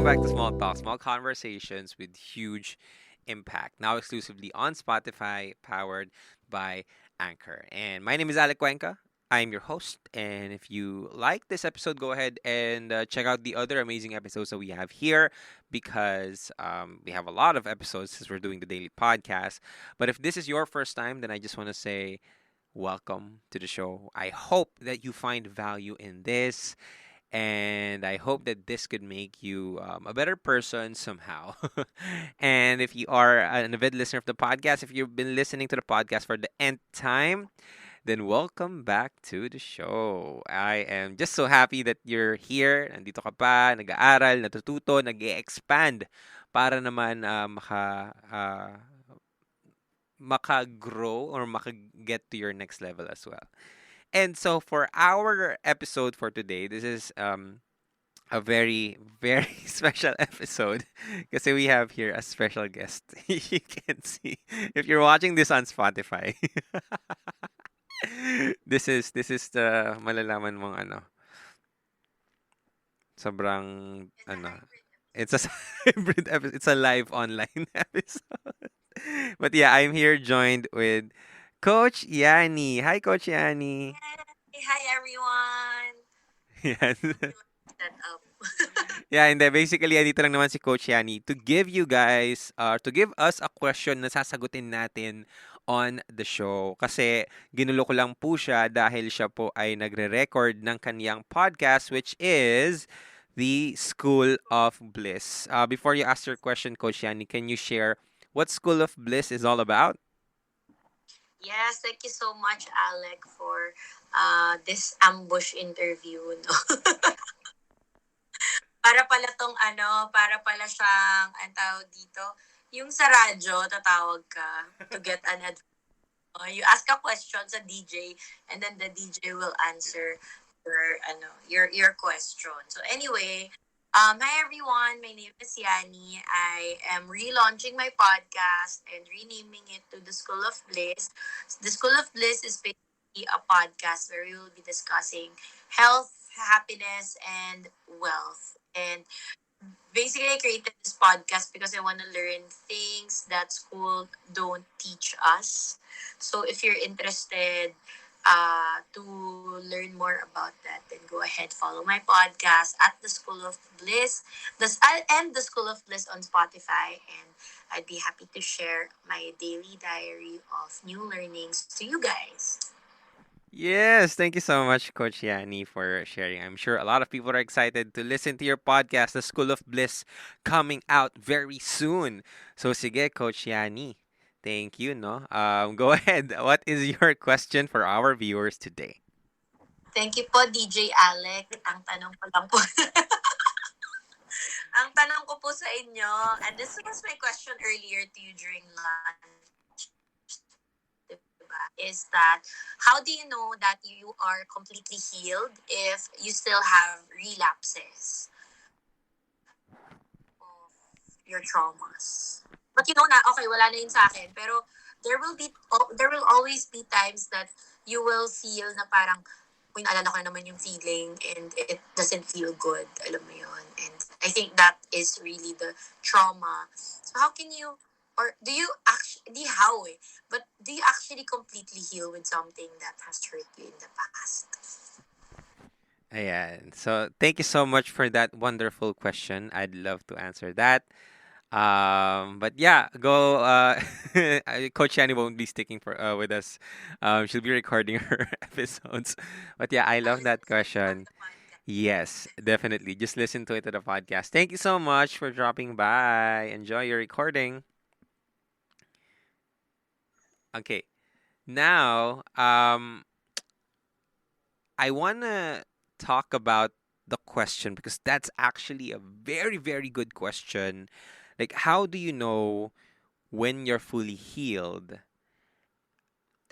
back to Small Talk, small conversations with huge impact. Now exclusively on Spotify, powered by Anchor. And my name is Alec. I'm your host. And if you like this episode, go ahead and check out the other amazing episodes that we have here because we have a lot of episodes since we're doing the daily podcast. But if this is your first time, then I just want to say welcome to the show. I hope that you find value in this and I hope that this could make you a better person somehow. And if you are an avid listener of the podcast, if you've been listening to the podcast for the nth time, then welcome back to the show. I am just so happy that you're here. Nandito ka pa, nag-aaral, natututo, nag-expand para naman maka-grow or maka-get to your next level as well. And so for our episode for today, this is a very, very special episode because we have here a special guest. You can see if you're watching this on Spotify. This is the malalaman mong sobrang it's a hybrid episode. It's a live online episode. But yeah, I'm here joined with Coach Yani. Hi, Coach Yani. Hi everyone. Yes. Set up. Yeah, and basically, dito lang naman si Coach Yani to give you guys, to give us a question na sasagutin natin on the show. Kasi ginulo ko lang po siya dahil siya po ay nagre-record ng kaniyang podcast which is the School of Bliss. Before you ask your question, Coach Yani, can you share what School of Bliss is all about? Yes, thank you so much, Alec, for this ambush interview. No? Para pala siyang, ang tawag dito, yung sa radyo, tatawag ka to get an advice. You ask a question sa DJ and then the DJ will answer your question. So anyway, hi everyone. My name is Yani. I am relaunching my podcast and renaming it to the School of Bliss. The School of Bliss is basically a podcast where we will be discussing health, happiness, and wealth. And basically, I created this podcast because I want to learn things that school don't teach us. So if you're interested to learn more about that, then go ahead, follow my podcast at the School of Bliss, and the School of Bliss on Spotify, and I'd be happy to share my daily diary of new learnings to you guys. Yes, thank you so much, Coach Yani, for sharing. I'm sure a lot of people are excited to listen to your podcast, The School of Bliss, coming out very soon. So, sige, Coach Yani. Thank you, no? Go ahead. What is your question for our viewers today? Thank you po, DJ Alec. Ang tanong ko lang po, ang tanong ko po sa inyo, and this was my question earlier to you during lunch, diba, is that how do you know that you are completely healed if you still have relapses of your traumas? But you know na, okay, wala na yun sa akin. Pero there will always be times that you will feel na parang, uy, naalala ko na naman yung feeling and it doesn't feel good. Alam mo yun. And I think that is really the trauma. So how can you, or do you actually, di how eh, but do you actually completely heal with something that has hurt you in the past? Ayan. So, thank you so much for that wonderful question. I'd love to answer that. But yeah, go. Coach Yani won't be sticking for with us. She'll be recording her episodes. But yeah, I I'll love listen that to it on question. the podcast. Yes, definitely. Just listen to it to the podcast. Thank you so much for dropping by. Enjoy your recording. Okay, now I wanna talk about the question because that's actually a very very good question. Like, how do you know when you're fully healed,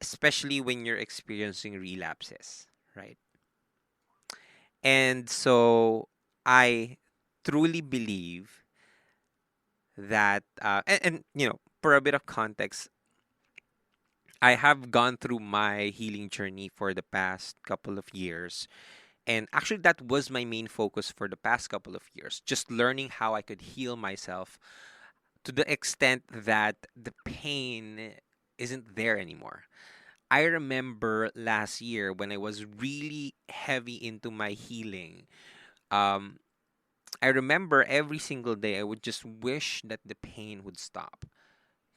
especially when you're experiencing relapses, right? And so I truly believe that, and for a bit of context, I have gone through my healing journey for the past couple of years, And actually, that was my main focus for the past couple of years, just learning how I could heal myself to the extent that the pain isn't there anymore. I remember last year when I was really heavy into my healing. Um, I remember every single day I would just wish that the pain would stop.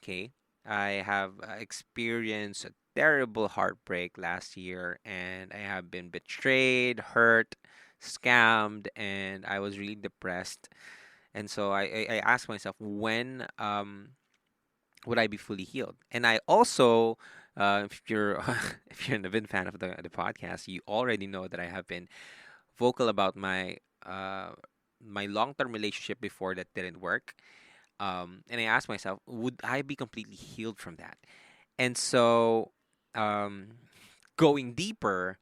Okay. I have experienced a terrible heartbreak last year, and I have been betrayed, hurt, scammed, and I was really depressed. And so I asked myself, when would I be fully healed? And I also, if you're if you're an avid fan of the podcast, you already know that I have been vocal about uh, my long term relationship before that didn't work. And I asked myself, would I be completely healed from that? And so, um, going deeper,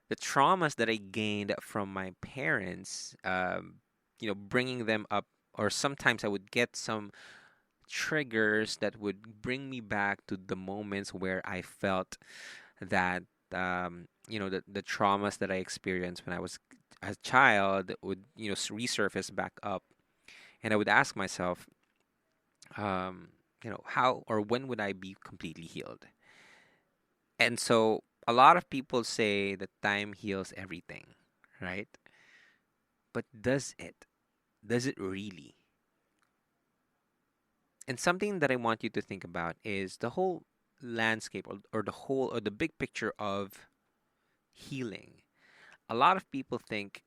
the traumas that I gained from my parents, bringing them up, or sometimes I would get some triggers that would bring me back to the moments where I felt that, the traumas that I experienced when I was a child would, resurface back up. And I would ask myself, how or when would I be completely healed? And so a lot of people say that time heals everything, right? But does it? Does it really? And something that I want you to think about is the whole landscape, or the whole, or the big picture of healing. A lot of people think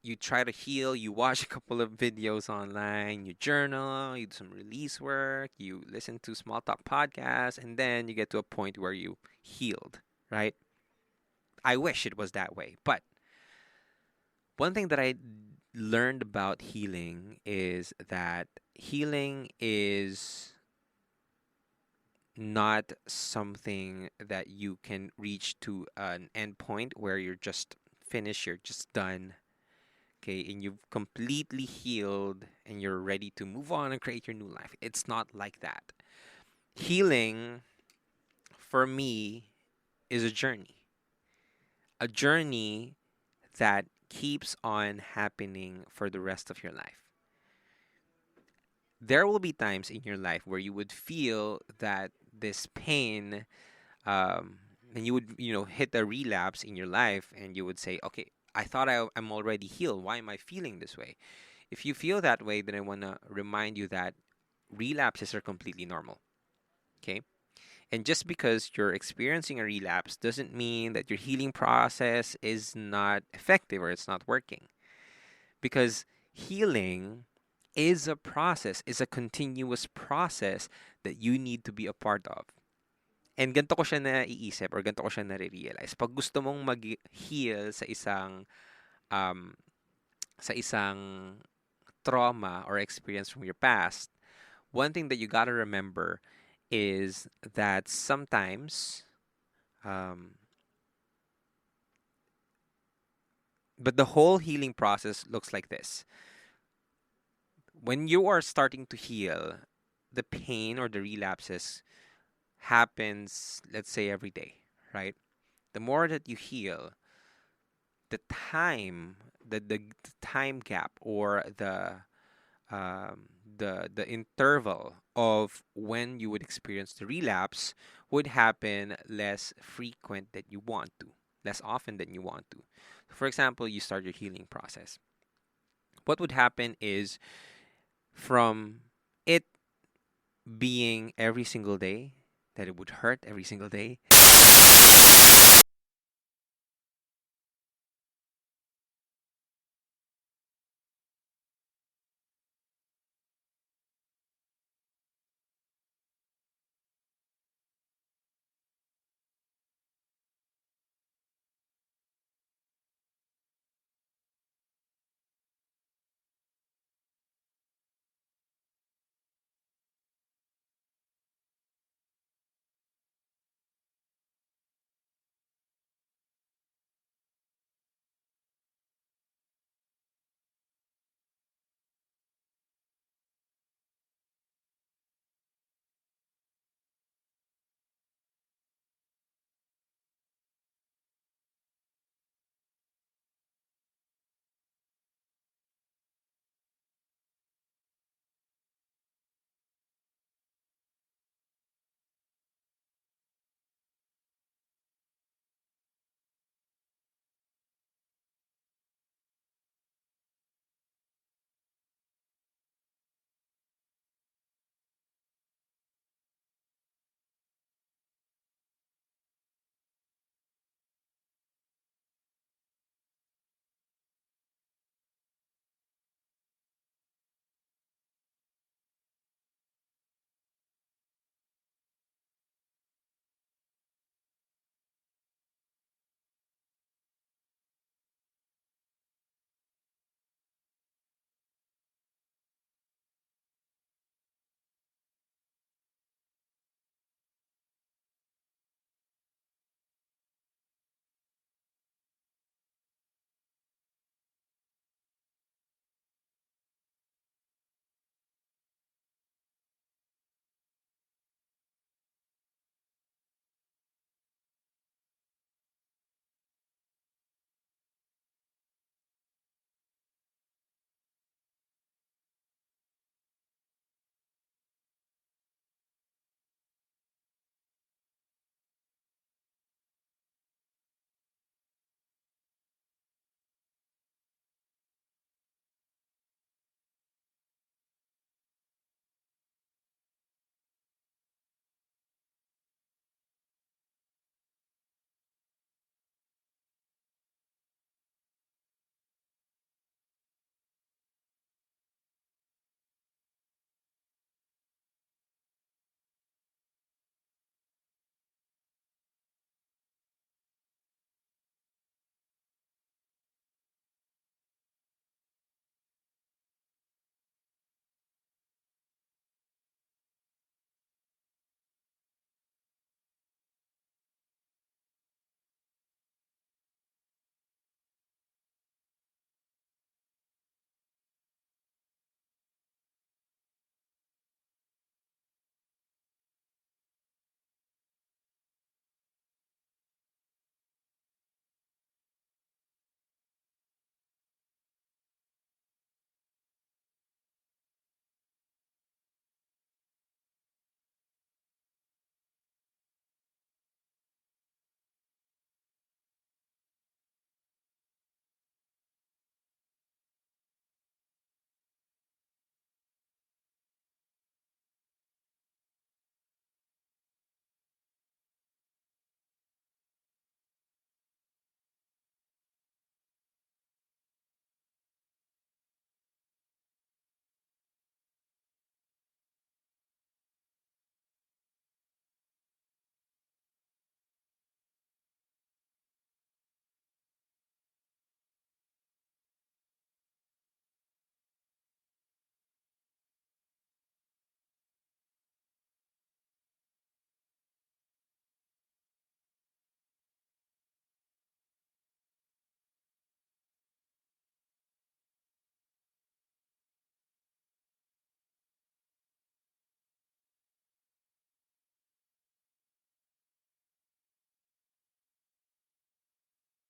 you try to heal, you watch a couple of videos online, you journal, you do some release work, you listen to small talk podcasts, and then you get to a point where you healed, right? I wish it was that way. But one thing that I learned about healing is that healing is not something that you can reach to an endpoint where you're just finished, you're just done, okay, and you've completely healed and you're ready to move on and create your new life. It's not like that. Healing, for me, is a journey that keeps on happening for the rest of your life. There will be times in your life where you would feel that this pain, um, and you would, hit a relapse in your life, and you would say, okay, I thought I'm already healed. Why am I feeling this way? If you feel that way, then I want to remind you that relapses are completely normal. Okay. And just because you're experiencing a relapse doesn't mean that your healing process is not effective or it's not working. Because healing is a process, is a continuous process that you need to be a part of. And ganito ko siya naiisip, or ganito ko siya nare-realize. Pag gusto mong mag-heal um, sa isang trauma or experience from your past, one thing that you gotta remember is that sometimes, um, but the whole healing process looks like this. When you are starting to heal, the pain or the relapses happens, let's say, every day, right? The more that you heal, the time, the time gap, or the interval of when you would experience the relapse would happen less frequent than you want to, less often than you want to. For example, you start your healing process. What would happen is, from it being every single day, that it would hurt every single day,